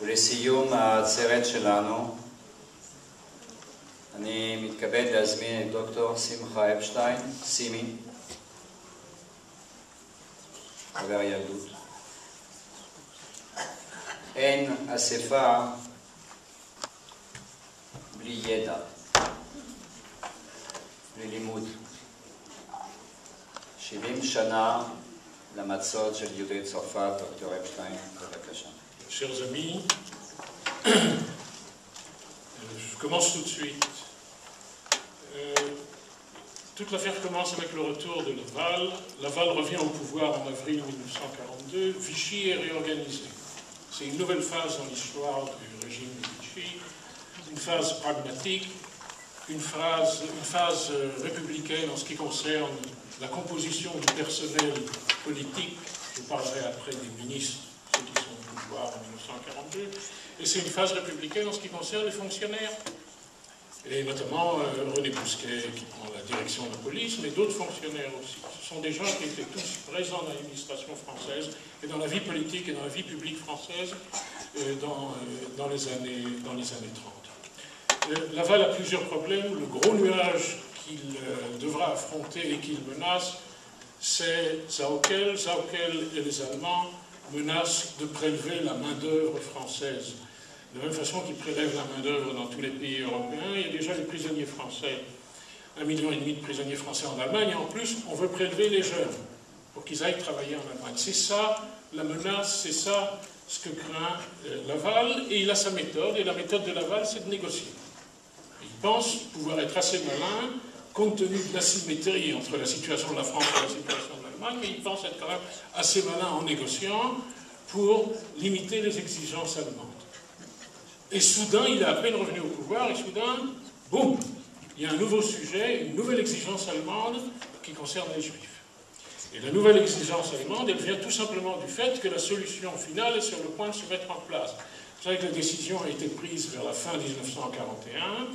ולסיום העצרת שלנו, אני מתכבד להזמין את דוקטור שמחה אפשטיין, סימי, חבר היהדות. אין אספה בלי ידע, בלי לימוד. 70 שנה למצוד של יהודי צרפת, דוקטור אפשטיין, בבקשה. Chers amis, je commence tout de suite. Toute l'affaire commence avec le retour de Laval. Laval revient au pouvoir en avril 1942. Vichy est réorganisé. C'est une nouvelle phase dans l'histoire du régime de Vichy, une phase pragmatique, une phase républicaine en ce qui concerne la composition du personnel politique. Je parlerai après des ministres, ceux qui sont au pouvoir en 1942. Et c'est une phase républicaine en ce qui concerne les fonctionnaires. Et notamment René Bousquet qui prend la direction de la police, mais d'autres fonctionnaires aussi. Ce sont des gens qui étaient tous présents dans l'administration française et dans la vie politique et dans la vie publique française dans les années 30. Laval a plusieurs problèmes. Le gros nuage qu'il devra affronter et qu'il menace, c'est Sauckel. Sauckel et les Allemands menacent de prélever la main-d'œuvre française. De la même façon qu'ils prélèvent la main-d'œuvre dans tous les pays européens, il y a déjà des prisonniers français, 1,5 million de prisonniers français en Allemagne, et en plus, on veut prélever les jeunes pour qu'ils aillent travailler en Allemagne. C'est ça la menace, c'est ça ce que craint Laval, et il a sa méthode, et la méthode de Laval, c'est de négocier. Il pense pouvoir être assez malin, compte tenu de l'asymétrie entre la situation de la France et la situation de l'Allemagne, mais il pense être quand même assez malin en négociant pour limiter les exigences allemandes. Et soudain, il est à peine revenu au pouvoir, et soudain, boum, il y a un nouveau sujet, une nouvelle exigence allemande qui concerne les Juifs. Et la nouvelle exigence allemande, elle vient tout simplement du fait que la solution finale est sur le point de se mettre en place. Vous savez que la décision a été prise vers la fin 1941,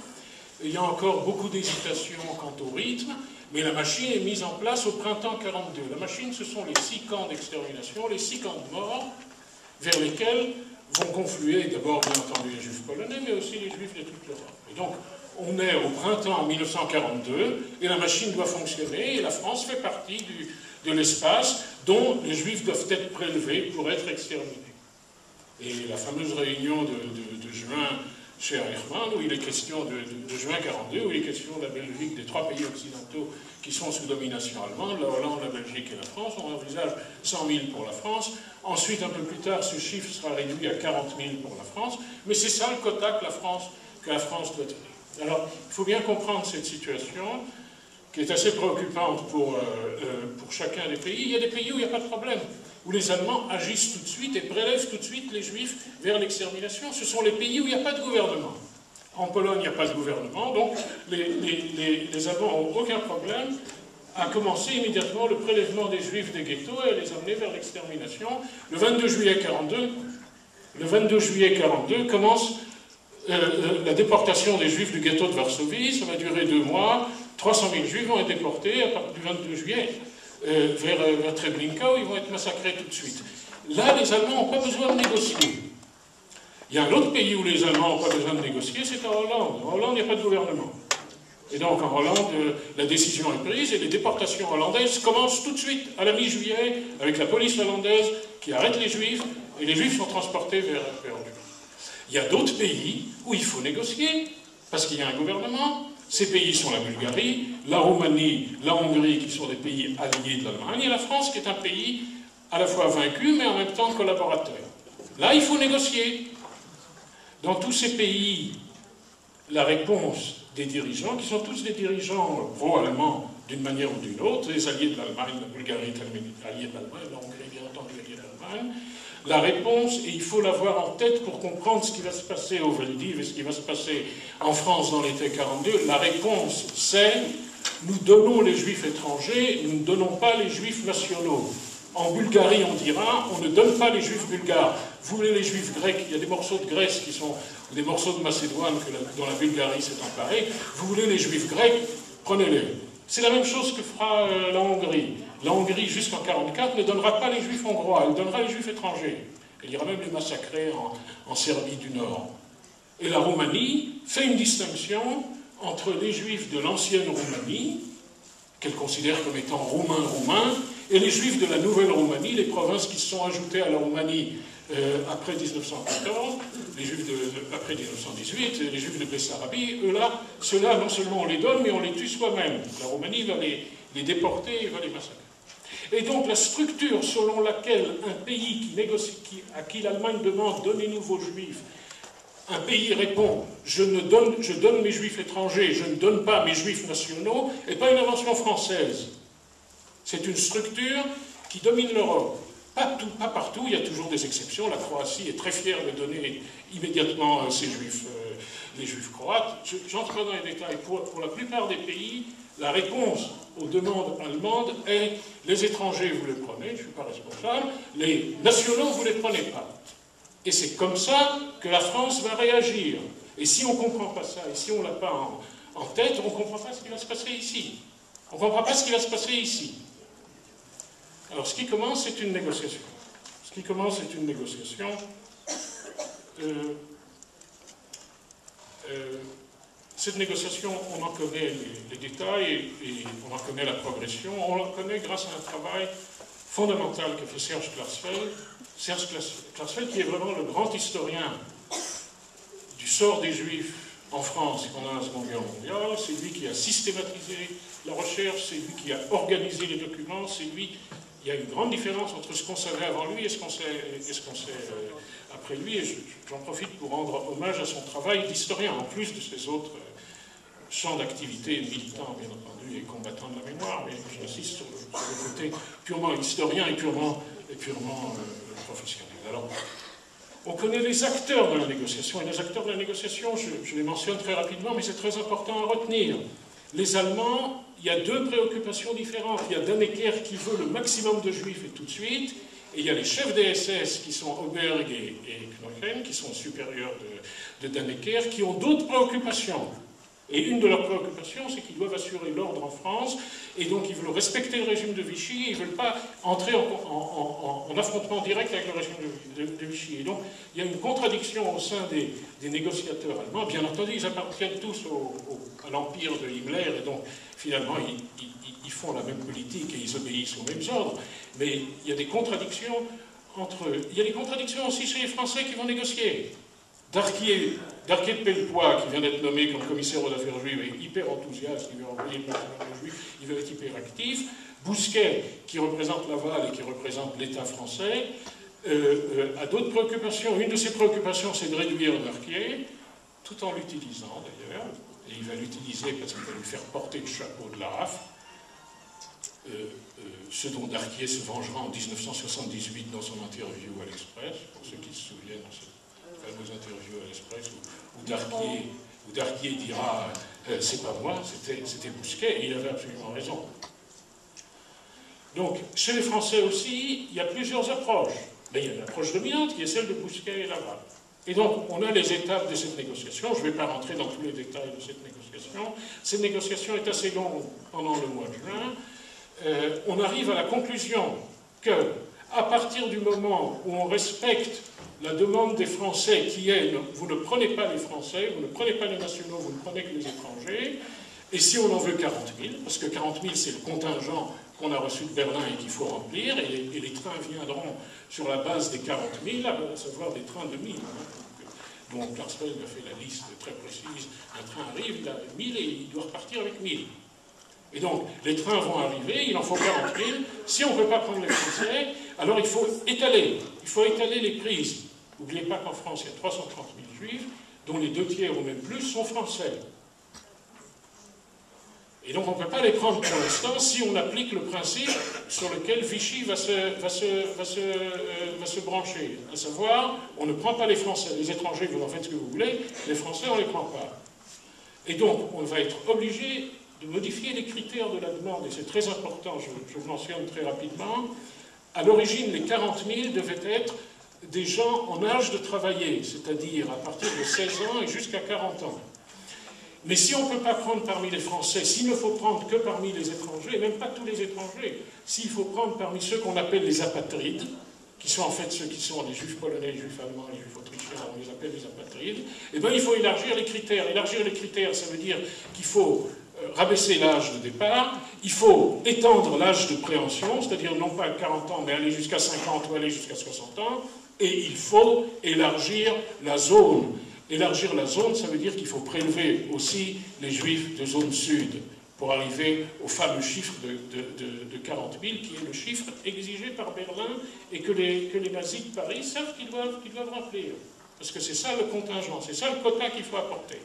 il y a encore beaucoup d'hésitations quant au rythme, mais la machine est mise en place au printemps 1942. La machine, ce sont les 6 camps d'extermination, les 6 camps de mort, vers lesquels vont confluer d'abord, bien entendu, les Juifs polonais, mais aussi les Juifs de toute l'Europe. Et donc, on est au printemps 1942, et la machine doit fonctionner, et la France fait partie de l'espace dont les Juifs doivent être prélevés pour être exterminés. Et la fameuse réunion de juin chez Eichmann, où il est question de juin 1942, où il est question de la Belgique, des 3 pays occidentaux qui sont sous domination allemande, la Hollande, la Belgique et la France. On envisage 100 000 pour la France. Ensuite, un peu plus tard, ce chiffre sera réduit à 40 000 pour la France. Mais c'est ça le quota que la France doit tenir. Alors, il faut bien comprendre cette situation, qui est assez préoccupante pour chacun des pays. Il y a des pays où il n'y a pas de problème, où les Allemands agissent tout de suite et prélèvent tout de suite les Juifs vers l'extermination. Ce sont les pays où il n'y a pas de gouvernement. En Pologne, il n'y a pas de gouvernement, donc les Allemands n'ont aucun problème à commencer immédiatement le prélèvement des Juifs des ghettos et à les amener vers l'extermination. Le 22 juillet 1942 commence la déportation des Juifs du ghetto de Varsovie. Ça va durer 2 mois. 300 000 Juifs vont être déportés à partir du 22 juillet vers Treblinka, où ils vont être massacrés tout de suite. Là, les Allemands n'ont pas besoin de négocier. Il y a un autre pays où les Allemands n'ont pas besoin de négocier, c'est en Hollande. En Hollande, il n'y a pas de gouvernement. Et donc, en Hollande, la décision est prise et les déportations hollandaises commencent tout de suite, à la mi-juillet, avec la police hollandaise qui arrête les Juifs, et les Juifs sont transportés vers l'Europe. Il y a d'autres pays où il faut négocier, parce qu'il y a un gouvernement. Ces pays sont la Bulgarie, la Roumanie, la Hongrie, qui sont des pays alliés de l'Allemagne, et la France, qui est un pays à la fois vaincu, mais en même temps collaborateur. Là, il faut négocier. Dans tous ces pays, la réponse des dirigeants, qui sont tous des dirigeants pro-allemands d'une manière ou d'une autre, les alliés de l'Allemagne, la Bulgarie est alliée de l'Allemagne, la Hongrie, bien entendu, alliée de l'Allemagne, la réponse, et il faut l'avoir en tête pour comprendre ce qui va se passer au Veldiv et ce qui va se passer en France dans l'été 42, la réponse c'est « nous donnons les Juifs étrangers, nous ne donnons pas les Juifs nationaux ». En Bulgarie, on dira « on ne donne pas les Juifs bulgares ». Vous voulez les Juifs grecs, il y a des morceaux de Grèce qui sont des morceaux de Macédoine dont la Bulgarie s'est emparée. Vous voulez les Juifs grecs, prenez-les. C'est la même chose que fera la Hongrie. La Hongrie, jusqu'en 1944, ne donnera pas les Juifs hongrois, elle donnera les Juifs étrangers. Elle ira même les massacrer en Serbie du Nord. Et la Roumanie fait une distinction entre les Juifs de l'ancienne Roumanie, qu'elle considère comme étant roumains, et les Juifs de la Nouvelle Roumanie, les provinces qui se sont ajoutées à la Roumanie après 1914, les Juifs après 1918, les Juifs de Bessarabie, ceux-là, non seulement on les donne, mais on les tue soi-même. La Roumanie va les déporter et va les massacrer. Et donc la structure selon laquelle un pays à qui l'Allemagne demande « donnez-nous vos Juifs », un pays répond « je donne mes Juifs étrangers, je ne donne pas mes Juifs nationaux », n'est pas une invention française. C'est une structure qui domine l'Europe. Pas partout, il y a toujours des exceptions. La Croatie est très fière de donner immédiatement ses Juifs, les Juifs croates. J'entre pas dans les détails. Pour la plupart des pays, la réponse aux demandes allemandes est « les étrangers, vous les prenez, je ne suis pas responsable, les nationaux, vous ne les prenez pas ». Et c'est comme ça que la France va réagir. Et si on ne comprend pas ça, et si on ne l'a pas en tête, on ne comprend pas ce qui va se passer ici. On ne comprend pas ce qui va se passer ici. Alors, ce qui commence, c'est une négociation. Cette négociation, on en connaît les détails et on en connaît la progression. On en connaît grâce à un travail fondamental qu'a fait Serge Klarsfeld. Serge Klarsfeld, qui est vraiment le grand historien du sort des Juifs en France pendant la Seconde Guerre mondiale. C'est lui qui a systématisé la recherche, c'est lui qui a organisé les documents, c'est lui... Il y a une grande différence entre ce qu'on savait avant lui et ce qu'on sait après lui, et j'en profite pour rendre hommage à son travail d'historien, en plus de ses autres champs d'activité, militants bien entendu, et combattants de la mémoire, mais j'insiste sur le côté purement historien et purement professionnel. Alors, on connaît les acteurs de la négociation, et les acteurs de la négociation, je les mentionne très rapidement, mais c'est très important à retenir. Les Allemands, il y a deux préoccupations différentes. Il y a Dannecker qui veut le maximum de Juifs et tout de suite, et il y a les chefs des SS qui sont Oberg et Knochen, qui sont supérieurs de Dannecker, qui ont d'autres préoccupations. Et une de leurs préoccupations, c'est qu'ils doivent assurer l'ordre en France, et donc ils veulent respecter le régime de Vichy, et ils ne veulent pas entrer en affrontement direct avec le régime de Vichy. Et donc, il y a une contradiction au sein des négociateurs allemands. Bien entendu, ils appartiennent tous à l'empire de Himmler, et donc, finalement, ils font la même politique et ils obéissent aux mêmes ordres. Mais il y a des contradictions entre eux. Il y a des contradictions aussi chez les Français qui vont négocier. Darquier de Pellepoix, qui vient d'être nommé comme commissaire aux affaires juives, est hyper enthousiaste, il veut envoyer le affaires juives, il veut être hyper actif. Bousquet, qui représente Laval et qui représente l'État français, a d'autres préoccupations. Une de ses préoccupations, c'est de réduire Darquier, tout en l'utilisant d'ailleurs, et il va l'utiliser parce qu'il va lui faire porter le chapeau de la RAF, ce dont Darquier se vengera en 1978 dans son interview à l'Express, pour ceux qui se souviennent de cette fameuse interview à l'Express où Darquier dira c'est pas moi, c'était Bousquet, et il avait absolument raison. Donc, chez les Français aussi, il y a plusieurs approches. Mais il y a une approche dominante qui est celle de Bousquet et Laval. Et donc, on a les étapes de cette négociation. Je ne vais pas rentrer dans tous les détails de cette négociation. Cette négociation est assez longue pendant le mois de juin. On arrive à la conclusion que, à partir du moment où on respecte la demande des Français qui est « vous ne prenez pas les Français, vous ne prenez pas les nationaux, vous ne prenez que les étrangers », et si on en veut 40 000, parce que 40 000 c'est le contingent qu'on a reçu de Berlin et qu'il faut remplir, et les trains viendront sur la base des 40 000, à savoir des trains de 1000. Donc Klarsfeld a fait la liste très précise, un train arrive, il a 1000 et il doit repartir avec 1000. Et donc, les trains vont arriver, il en faut 40 000. Si on ne peut pas prendre les Français, alors il faut étaler les prises. N'oubliez pas qu'en France, il y a 330 000 Juifs, dont les 2 tiers ou même plus sont français. Et donc on ne peut pas les prendre pour l'instant si on applique le principe sur lequel Vichy va se brancher. À savoir, on ne prend pas les Français. Les étrangers, vous en faites ce que vous voulez, les Français, on ne les prend pas. Et donc, on va être obligé de modifier les critères de la demande, et c'est très important, je le mentionne très rapidement. À l'origine, les 40 000 devaient être des gens en âge de travailler, c'est-à-dire à partir de 16 ans et jusqu'à 40 ans. Mais si on ne peut pas prendre parmi les Français, s'il ne faut prendre que parmi les étrangers, et même pas tous les étrangers, s'il faut prendre parmi ceux qu'on appelle les apatrides, qui sont en fait ceux qui sont les juifs polonais, les juifs allemands, les juifs autrichiens, on les appelle les apatrides, eh bien il faut élargir les critères. Élargir les critères, ça veut dire qu'il faut rabaisser l'âge de départ, il faut étendre l'âge de préhension, c'est-à-dire non pas 40 ans, mais aller jusqu'à 50 ou aller jusqu'à 60 ans, et il faut élargir la zone. Élargir la zone, ça veut dire qu'il faut prélever aussi les juifs de zone sud, pour arriver au fameux chiffre de 40 000, qui est le chiffre exigé par Berlin, et que les nazis de Paris savent qu'ils doivent remplir. Parce que c'est ça le contingent, c'est ça le quota qu'il faut apporter.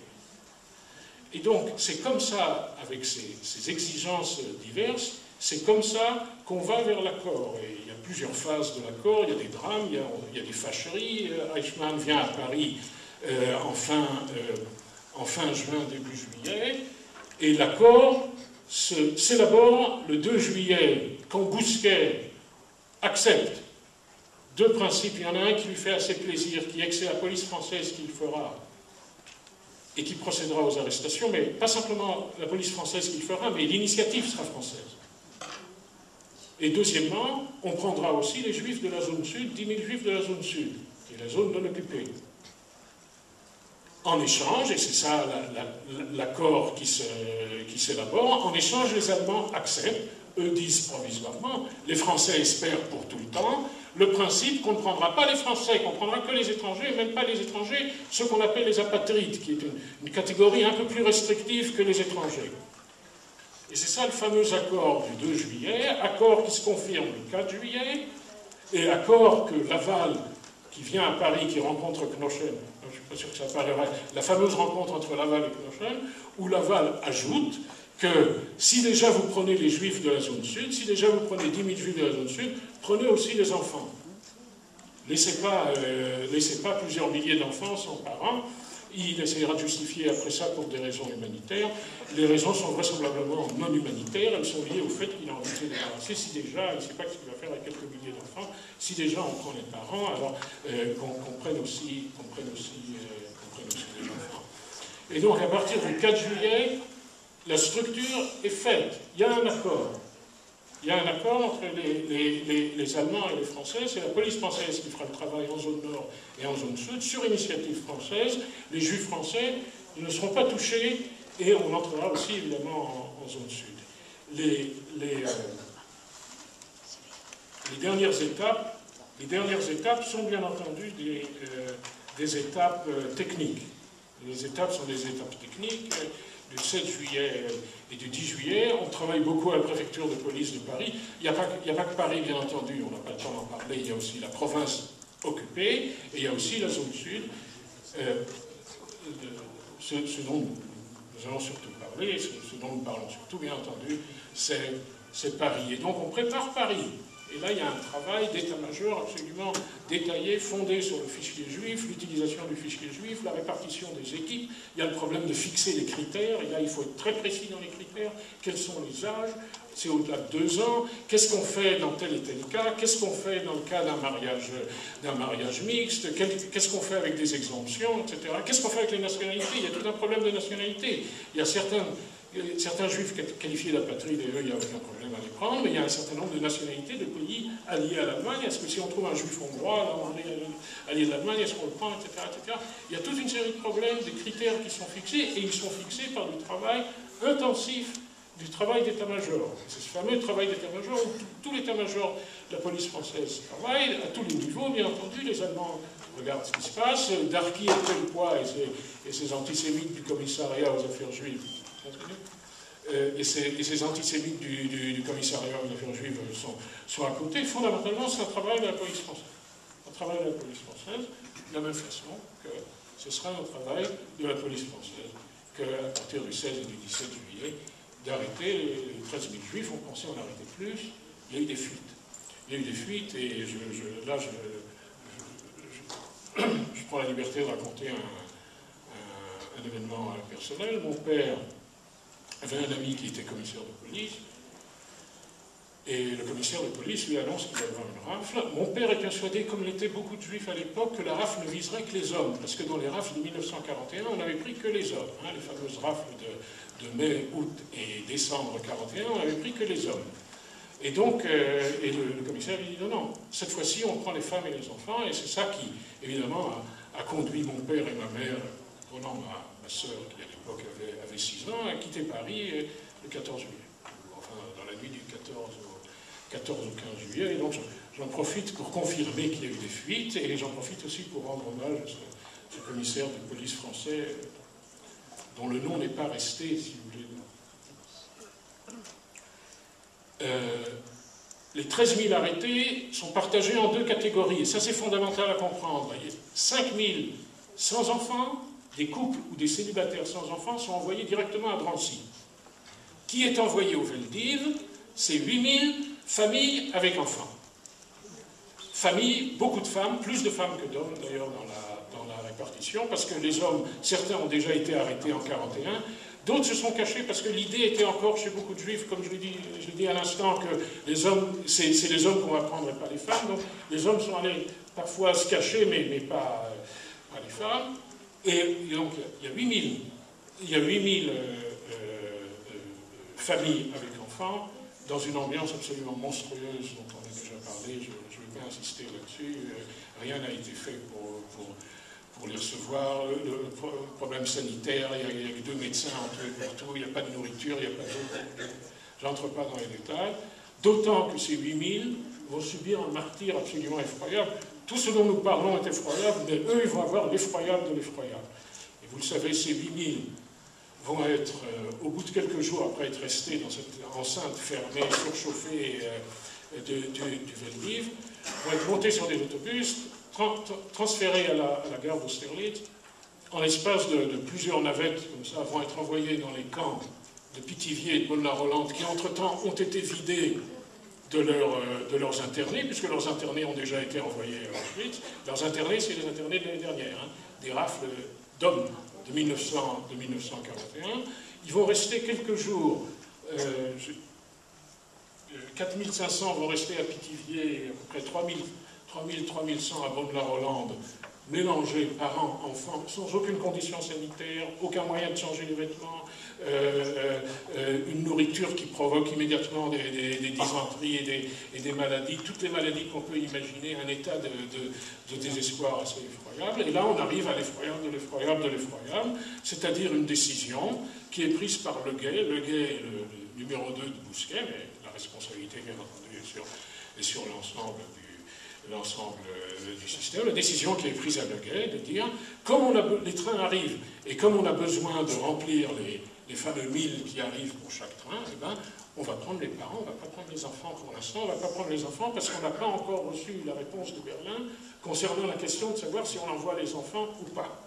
Et donc, c'est comme ça, avec ces exigences diverses, c'est comme ça qu'on va vers l'accord. Et il y a plusieurs phases de l'accord, il y a des drames, il y a des fâcheries. Eichmann vient à Paris en fin juin, début juillet, et l'accord s'élabore le 2 juillet, quand Bousquet accepte deux principes. Il y en a un qui lui fait assez plaisir, qui est que c'est la police française qui le fera, et qui procédera aux arrestations, mais pas simplement la police française qui le fera, mais l'initiative sera française. Et deuxièmement, on prendra aussi les juifs de la zone sud, 10 000 juifs de la zone sud, qui est la zone non occupée. En échange, et c'est ça l'accord qui s'élabore, en échange les Allemands acceptent, eux disent provisoirement, les Français espèrent pour tout le temps, le principe qu'on ne prendra pas les Français, qu'on ne prendra que les étrangers, et même pas les étrangers, ceux qu'on appelle les apatrides, qui est une catégorie un peu plus restrictive que les étrangers. Et c'est ça le fameux accord du 2 juillet, accord qui se confirme le 4 juillet, et accord que Laval, qui vient à Paris, qui rencontre Knochen, je ne suis pas sûr que ça apparaît, la fameuse rencontre entre Laval et Knochen, où Laval ajoute que si déjà vous prenez les juifs de la zone sud, si déjà vous prenez 10 000 juifs de la zone sud, prenez aussi les enfants. Laissez pas plusieurs milliers d'enfants sans parents. Il essaiera de justifier après ça pour des raisons humanitaires. Les raisons sont vraisemblablement non humanitaires, elles sont liées au fait qu'il a envie de se débarrasser. Si déjà, il ne sait pas ce qu'il va faire avec quelques milliers d'enfants, si déjà on prend les parents, alors qu'on prenne aussi les enfants. Et donc à partir du 4 juillet, la structure est faite. Il y a un accord. Il y a un accord entre les Allemands et les Français. C'est la police française qui fera le travail en zone nord et en zone sud, sur initiative française. Les juifs français ne seront pas touchés et on entrera aussi évidemment en zone sud. Les dernières étapes sont bien entendu des étapes techniques. Les étapes sont des étapes techniques. Du 7 juillet et du 10 juillet, on travaille beaucoup à la préfecture de police de Paris. Il n'y a pas que Paris, bien entendu, on n'a pas le temps d'en parler, il y a aussi la province occupée, et il y a aussi la zone sud. Ce dont nous allons surtout parler, ce dont nous parlons surtout, bien entendu, c'est Paris. Et donc on prépare Paris. Et là, il y a un travail d'état-major absolument détaillé, fondé sur le fichier juif, l'utilisation du fichier juif, la répartition des équipes. Il y a le problème de fixer les critères, et là, il faut être très précis dans les critères. Quels sont les âges? C'est au-delà de 2 ans. Qu'est-ce qu'on fait dans tel et tel cas? Qu'est-ce qu'on fait dans le cas d'un mariage mixte? Qu'est-ce qu'on fait avec des exemptions, etc. Qu'est-ce qu'on fait avec les nationalités? Il y a tout un problème de nationalité. Il y a certains juifs qualifiés d'apatrides, et eux, il n'y a aucun problème à les prendre, mais il y a un certain nombre de nationalités de pays alliés à l'Allemagne. Est-ce que si on trouve un juif hongrois, allié de l'Allemagne, est-ce qu'on le prend, etc., etc. Il y a toute une série de problèmes, des critères qui sont fixés, et ils sont fixés par du travail intensif, du travail d'état-major. C'est ce fameux travail d'état-major où tout l'état-major de la police française travaille, à tous les niveaux, bien entendu. Les Allemands regardent ce qui se passe. Darky et Pellepoix et ses antisémites du commissariat aux affaires juives, et ces antisémites du commissariat aux affaires juives sont à côté. Fondamentalement, c'est un travail de la police française. Un travail de la police française, de la même façon que ce sera un travail de la police française, qu'à partir du 16 et du 17 juillet, d'arrêter les 13 000 juifs. On pensait en arrêter plus. Il y a eu des fuites. Il y a eu des fuites, et là, je prends la liberté de raconter un événement personnel. Mon père avait un ami qui était commissaire de police, et le commissaire de police lui annonce qu'il va y avoir une rafle. Mon père est persuadé, comme l'étaient beaucoup de juifs à l'époque, que la rafle ne viserait que les hommes, parce que dans les rafles de 1941, on n'avait pris que les hommes. Les fameuses rafles de mai, août et décembre 41, on n'avait pris que les hommes. Et donc, le commissaire lui dit non, cette fois-ci on prend les femmes et les enfants, et c'est ça qui, évidemment, a conduit mon père et ma mère, prenant ma sœur, qui à l'époque avait 6 ans, à quitter Paris le 14 juillet. Enfin, dans la nuit du 14 au 15 juillet, et donc j'en profite pour confirmer qu'il y a eu des fuites, et j'en profite aussi pour rendre hommage à ce commissaire de police français, dont le nom n'est pas resté, si vous voulez. Les 13 000 arrêtés sont partagés en 2 catégories, et ça c'est fondamental à comprendre. 5 000 sans enfants, des couples ou des célibataires sans enfants sont envoyés directement à Drancy. Qui est envoyé au Veldiv? C'est 8 000 familles avec enfants. Familles, beaucoup de femmes, plus de femmes que d'hommes d'ailleurs dans la répartition, parce que les hommes, certains ont déjà été arrêtés en 1941, d'autres se sont cachés parce que l'idée était encore chez beaucoup de juifs, comme je l'ai dit à l'instant, que les hommes, c'est les hommes qu'on va prendre et pas les femmes, donc les hommes sont allés parfois se cacher, mais pas les femmes, et donc il y a 8 000 familles avec enfants, dans une ambiance absolument monstrueuse dont on a déjà parlé, je ne vais pas insister là-dessus, rien n'a été fait pour les recevoir, le problème sanitaire, il y a 2 médecins entre eux pour tout, il n'y a pas de nourriture, il n'y a pas d'eau, j'entre pas dans les détails, d'autant que ces 8 000 vont subir un martyre absolument effroyable. Tout ce dont nous parlons est effroyable, mais eux, ils vont avoir l'effroyable de l'effroyable. Et vous le savez, ces 8 000 vont être, au bout de quelques jours, après être restés dans cette enceinte fermée, surchauffée du Veldiv, vont être montés sur des autobus, transférés à la gare d'Austerlitz. En l'espace de plusieurs navettes, comme ça, vont être envoyés dans les camps de Pithiviers et de Bonne-la-Rolande, qui entre-temps ont été vidés de leurs internés, puisque leurs internés ont déjà été envoyés à Auschwitz. Leurs internés, c'est les internés de l'année dernière, hein, des rafles d'hommes de 1941. Ils vont rester quelques jours. 4500 vont rester à Pithiviers, à peu près 3100 à Bonne-la-Rolande, mélangés, parents, enfants, sans aucune condition sanitaire, aucun moyen de changer les vêtements, une nourriture qui provoque immédiatement des dysenteries et des maladies, toutes les maladies qu'on peut imaginer, un état de désespoir assez effroyable. Et là, on arrive à l'effroyable de l'effroyable de l'effroyable, c'est-à-dire une décision qui est prise par Le Gay. Le Gay est le numéro 2 de Bousquet, mais la responsabilité, bien entendu, est sur l'ensemble du système. La décision qui est prise à Le Gay de dire, comme les trains arrivent et comme on a besoin de remplir les fameux 1000 qui arrivent pour chaque train, eh ben, on va prendre les parents, on ne va pas prendre les enfants pour l'instant, on ne va pas prendre les enfants parce qu'on n'a pas encore reçu la réponse de Berlin concernant la question de savoir si on envoie les enfants ou pas.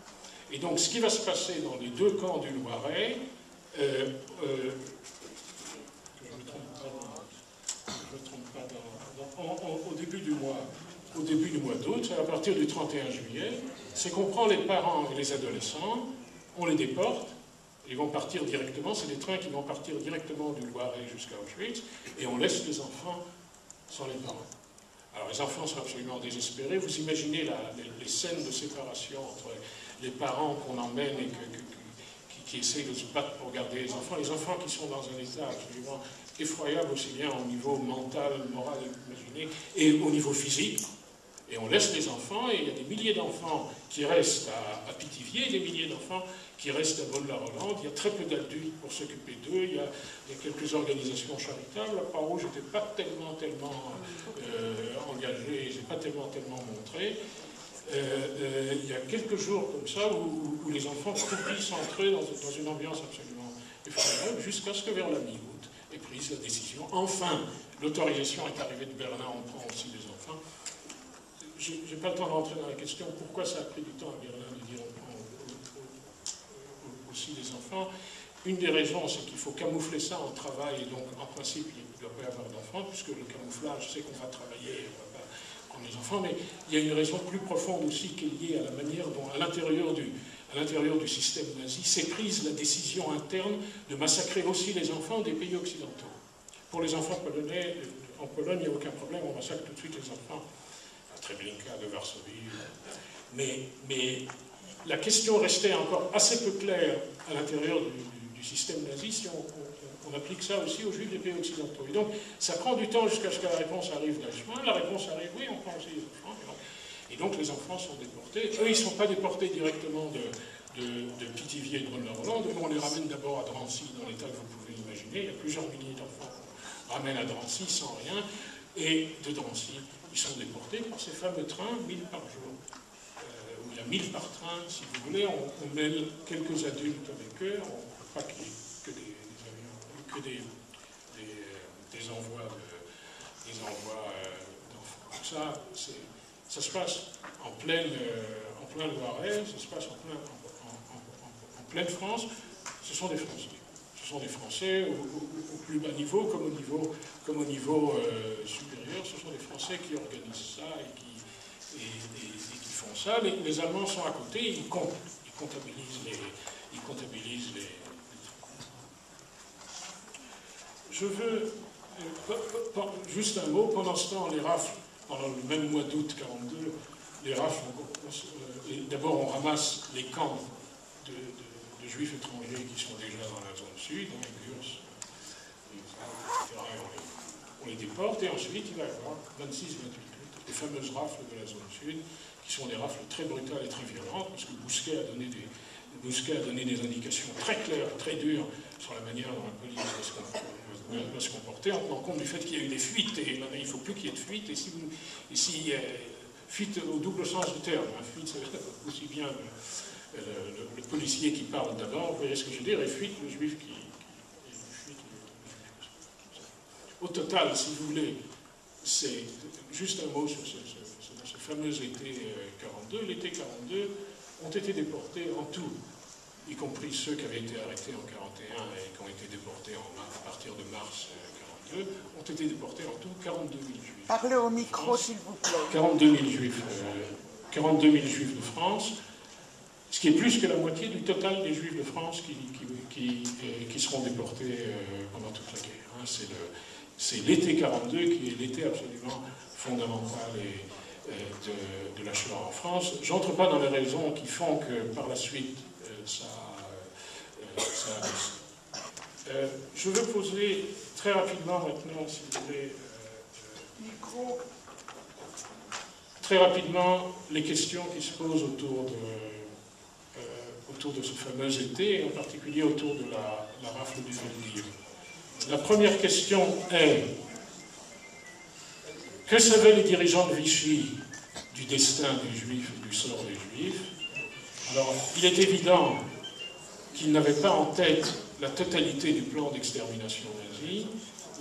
Et donc ce qui va se passer dans les 2 camps du Loiret, au début du mois d'août, à partir du 31 juillet, c'est qu'on prend les parents et les adolescents, on les déporte, ils vont partir directement, c'est des trains qui vont partir directement du Loiret jusqu'à Auschwitz, et on laisse les enfants sans les parents. Alors les enfants sont absolument désespérés, vous imaginez les scènes de séparation entre les parents qu'on emmène et qui essayent de se battre pour garder les enfants qui sont dans un état absolument effroyable, aussi bien au niveau mental, moral, imaginé, et au niveau physique. Et on laisse les enfants, et il y a des milliers d'enfants qui restent à Pithiviers, des milliers d'enfants qui restent à Bonne-la-Rolande. Il y a très peu d'adultes pour s'occuper d'eux. Il y a quelques organisations charitables. La Croix-Rouge n'était pas tellement engagée, et pas tellement montrée. Il y a quelques jours comme ça où les enfants croupissent entre eux dans une ambiance absolument effroyable, jusqu'à ce que vers la mi-août est prise la décision. Enfin, l'autorisation est arrivée de Berlin, on prend aussi les enfants. Je n'ai pas le temps de rentrer dans la question pourquoi ça a pris du temps à Berlin de dire on prend aussi les enfants. Une des raisons, c'est qu'il faut camoufler ça en travail, et donc en principe il ne doit pas y avoir d'enfants, puisque le camouflage, c'est qu'on va travailler, on ne va pas prendre les enfants, mais il y a une raison plus profonde aussi qui est liée à la manière dont, à l'intérieur du système nazi, s'est prise la décision interne de massacrer aussi les enfants des pays occidentaux. Pour les enfants polonais, en Pologne, il n'y a aucun problème, on massacre tout de suite les enfants à Treblinka, de Varsovie. Mais la question restait encore assez peu claire à l'intérieur du système nazi si on On applique ça aussi aux Juifs des pays occidentaux. Et donc, ça prend du temps jusqu'à ce que la réponse arrive d'Eichmann. La réponse arrive, oui, on prend aussi les enfants. Et donc, les enfants sont déportés. Eux, ils ne sont pas déportés directement de Pithiviers et de Braine-l'Hollande. Nous, on les ramène d'abord à Drancy, dans l'état que vous pouvez imaginer. Il y a plusieurs milliers d'enfants qu'on ramène à Drancy sans rien. Et de Drancy, ils sont déportés par ces fameux trains, 1000 par jour. Où il y a 1000 par train, si vous voulez. On mêle quelques adultes avec eux. Pas que des avions, que des envois d'enfants. Ça se passe en plein Loiret, ça se passe en pleine France. Ce sont des Français. Ce sont des Français au plus bas niveau comme au niveau supérieur. Ce sont des Français qui organisent ça et qui font ça. Les Allemands sont à côté, ils comptabilisent les. Je veux juste un mot. Pendant ce temps, les rafles, pendant le même mois d'août 1942, les rafles, d'abord on ramasse les camps de Juifs étrangers qui sont déjà dans la zone sud, dans les Gurs, on les déporte, et ensuite il va y avoir 26-28 août, les fameuses rafles de la zone sud, qui sont des rafles très brutales et très violentes, parce que Bousquet a donné des indications très claires, très dures, sur la manière dont la police va se comporter, en tenant compte du fait qu'il y a eu des fuites, et maintenant il ne faut plus qu'il y ait de fuites, et si fuite au double sens du terme, fuite, c'est aussi bien le policier qui parle d'abord, vous voyez ce que je veux dire, et fuite le juif qui fuite. Au total, si vous voulez, c'est juste un mot sur ce fameux été 42. L'été 42 ont été déportés en tout, y compris ceux qui avaient été arrêtés en 41 et qui ont été déportés à partir de mars 42, ont été déportés en tout 42 000 juifs. Parlez au micro, s'il vous plaît. 42 000 juifs de France, ce qui est plus que la moitié du total des juifs de France qui seront déportés pendant toute la guerre. Hein. C'est l'été 42 qui est l'été absolument fondamental de la Shoah en France. Je n'entre pas dans les raisons qui font que par la suite ça je veux poser très rapidement maintenant, si vous voulez, très rapidement les questions qui se posent autour de ce fameux été, et en particulier autour de la rafle du Veldiv. La première question est: que savaient les dirigeants de Vichy du destin des Juifs et du sort des Juifs? Alors, il est évident qu'ils n'avaient pas en tête la totalité du plan d'extermination nazi,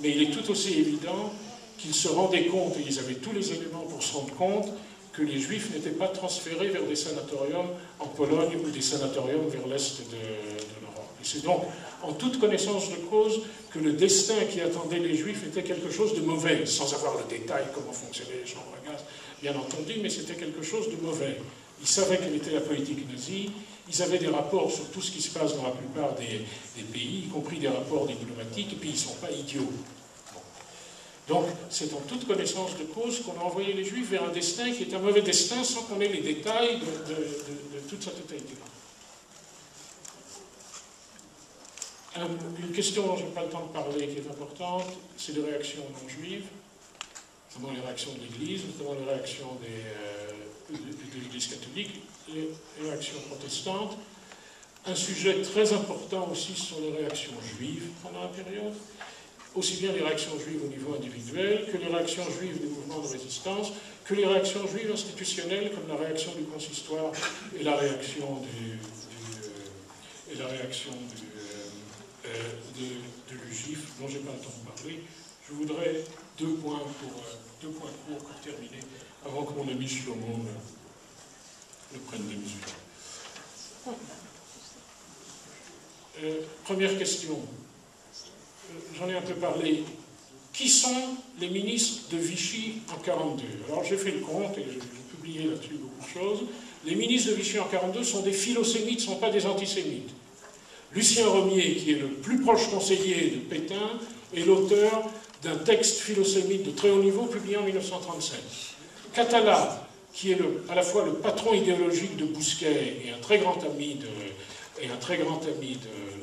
mais il est tout aussi évident qu'ils se rendaient compte, et ils avaient tous les éléments pour se rendre compte, que les Juifs n'étaient pas transférés vers des sanatoriums en Pologne ou des sanatoriums vers l'Est de l'Europe. Et c'est donc en toute connaissance de cause que le destin qui attendait les Juifs était quelque chose de mauvais, sans avoir le détail comment fonctionnaient les chambres à gaz, bien entendu, mais c'était quelque chose de mauvais. Ils savaient quelle était la politique nazie, ils avaient des rapports sur tout ce qui se passe dans la plupart des pays, y compris des rapports diplomatiques, et puis ils ne sont pas idiots. Donc, c'est en toute connaissance de cause qu'on a envoyé les Juifs vers un destin qui est un mauvais destin sans qu'on ait les détails de toute sa totalité. Une question dont je n'ai pas le temps de parler, qui est importante, c'est les réactions non juives, notamment les réactions de l'Église, notamment les réactions de l'Église catholique, les réactions protestantes. Un sujet très important aussi sont les réactions juives pendant la période, aussi bien les réactions juives au niveau individuel que les réactions juives des mouvements de résistance, que les réactions juives institutionnelles comme la réaction du consistoire et la réaction de l'UGIF, dont je n'ai pas le temps de parler. Je voudrais deux points courts pour terminer, avant que mon ami Shlomo ne prenne des mesures. Première question. J'en ai un peu parlé. Qui sont les ministres de Vichy en 1942? Alors j'ai fait le compte et j'ai publié là-dessus beaucoup de choses. Les ministres de Vichy en 1942 sont des philosémites, ne sont pas des antisémites. Lucien Romier, qui est le plus proche conseiller de Pétain, est l'auteur d'un texte philosémite de très haut niveau publié en 1937. Catala, qui est à la fois le patron idéologique de Bousquet et un très grand ami de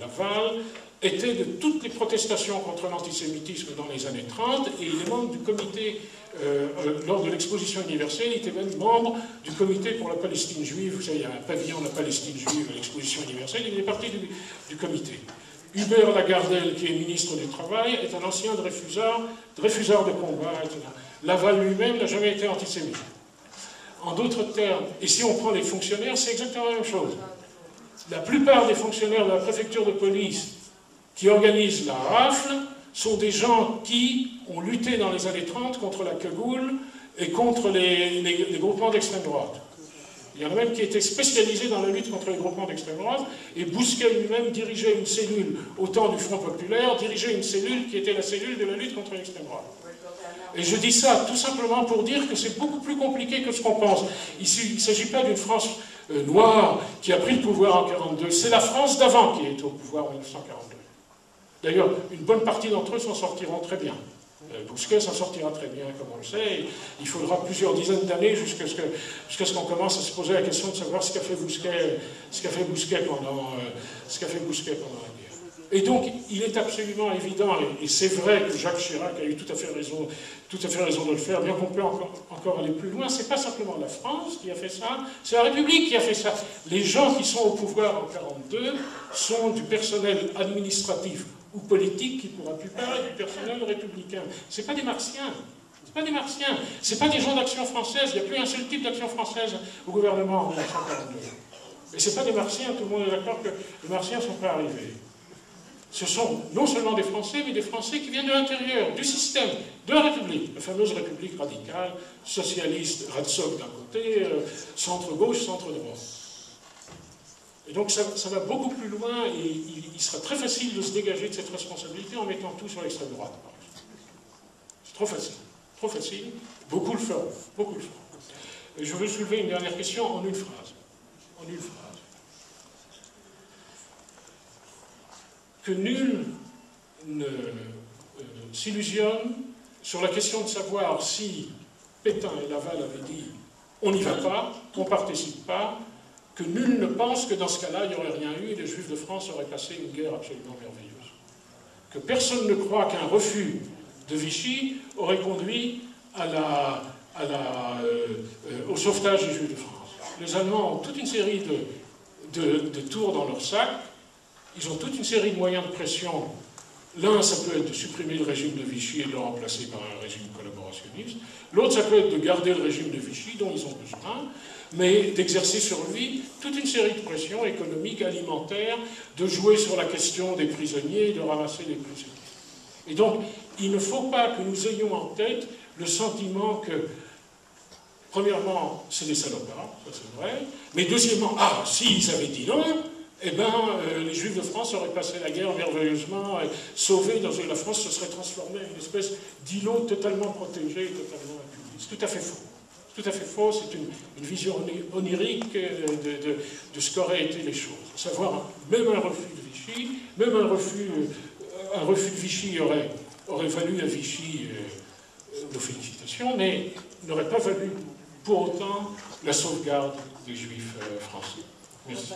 Laval, était de toutes les protestations contre l'antisémitisme dans les années 30, et il est membre du comité, lors de l'exposition universelle, il était même membre du comité pour la Palestine juive. Vous savez, il y a un pavillon de la Palestine juive à l'exposition universelle, il est parti du comité. Hubert Lagardelle, qui est ministre du Travail, est un ancien Dreyfusard de combat, etc. Laval lui-même n'a jamais été antisémite. En d'autres termes, et si on prend les fonctionnaires, c'est exactement la même chose. La plupart des fonctionnaires de la préfecture de police qui organisent la rafle sont des gens qui ont lutté dans les années 30 contre la cagoule et contre les groupements d'extrême droite. Il y en a même qui étaient spécialisés dans la lutte contre les groupements d'extrême droite, et Bousquet lui-même dirigeait une cellule au temps du Front populaire, dirigeait une cellule qui était la cellule de la lutte contre l'extrême droite. Et je dis ça tout simplement pour dire que c'est beaucoup plus compliqué que ce qu'on pense. Ici, il ne s'agit pas d'une France noire qui a pris le pouvoir en 1942, c'est la France d'avant qui est au pouvoir en 1942. D'ailleurs, une bonne partie d'entre eux s'en sortiront très bien. Bousquet s'en sortira très bien, comme on le sait. Il faudra plusieurs dizaines d'années jusqu'à ce qu'on commence à se poser la question de savoir ce qu'a fait Bousquet pendant la guerre. Et donc, il est absolument évident, et c'est vrai que Jacques Chirac a eu tout à fait raison de le faire, bien qu'on peut encore aller plus loin. C'est pas simplement la France qui a fait ça, c'est la République qui a fait ça. Les gens qui sont au pouvoir en 1942 sont du personnel administratif ou politique qui, pour la plupart, est du personnel républicain. C'est pas des martiens. C'est pas des martiens. C'est pas des gens d'Action française. Il n'y a plus un seul type d'Action française au gouvernement en 1942. Et c'est pas des martiens. Tout le monde est d'accord que les martiens ne sont pas arrivés. Ce sont non seulement des Français, mais des Français qui viennent de l'intérieur, du système, de la République, la fameuse République radicale, socialiste, Radsok d'un côté, centre-gauche, centre-droit. Et donc ça va beaucoup plus loin, et il sera très facile de se dégager de cette responsabilité en mettant tout sur l'extrême droite, par exemple. C'est trop facile, beaucoup le feront, Et je veux soulever une dernière question en une phrase. Que nul ne s'illusionne sur la question de savoir si Pétain et Laval avaient dit « on n'y va pas, on ne participe pas », que nul ne pense que dans ce cas-là, il n'y aurait rien eu et les Juifs de France auraient passé une guerre absolument merveilleuse. Que personne ne croit qu'un refus de Vichy aurait conduit au sauvetage des Juifs de France. Les Allemands ont toute une série de tours dans leur sac. Ils ont toute une série de moyens de pression. L'un, ça peut être de supprimer le régime de Vichy et de le remplacer par un régime collaborationniste. L'autre, ça peut être de garder le régime de Vichy, dont ils ont besoin, mais d'exercer sur lui toute une série de pressions économiques, alimentaires, de jouer sur la question des prisonniers, de ramasser les prisonniers. Et donc, il ne faut pas que nous ayons en tête le sentiment que, premièrement, c'est des salopards, ça c'est vrai, mais deuxièmement, s'ils avaient dit non, eh bien, les Juifs de France auraient passé la guerre merveilleusement, sauvés dans la France se serait transformée en une espèce d'îlot totalement protégé, totalement impunis. C'est tout à fait faux. Tout à fait faux, c'est une vision onirique de ce qu'auraient été les choses. À savoir, même un refus de Vichy, même un refus de Vichy aurait valu à Vichy nos félicitations, mais n'aurait pas valu pour autant la sauvegarde des Juifs français. Merci.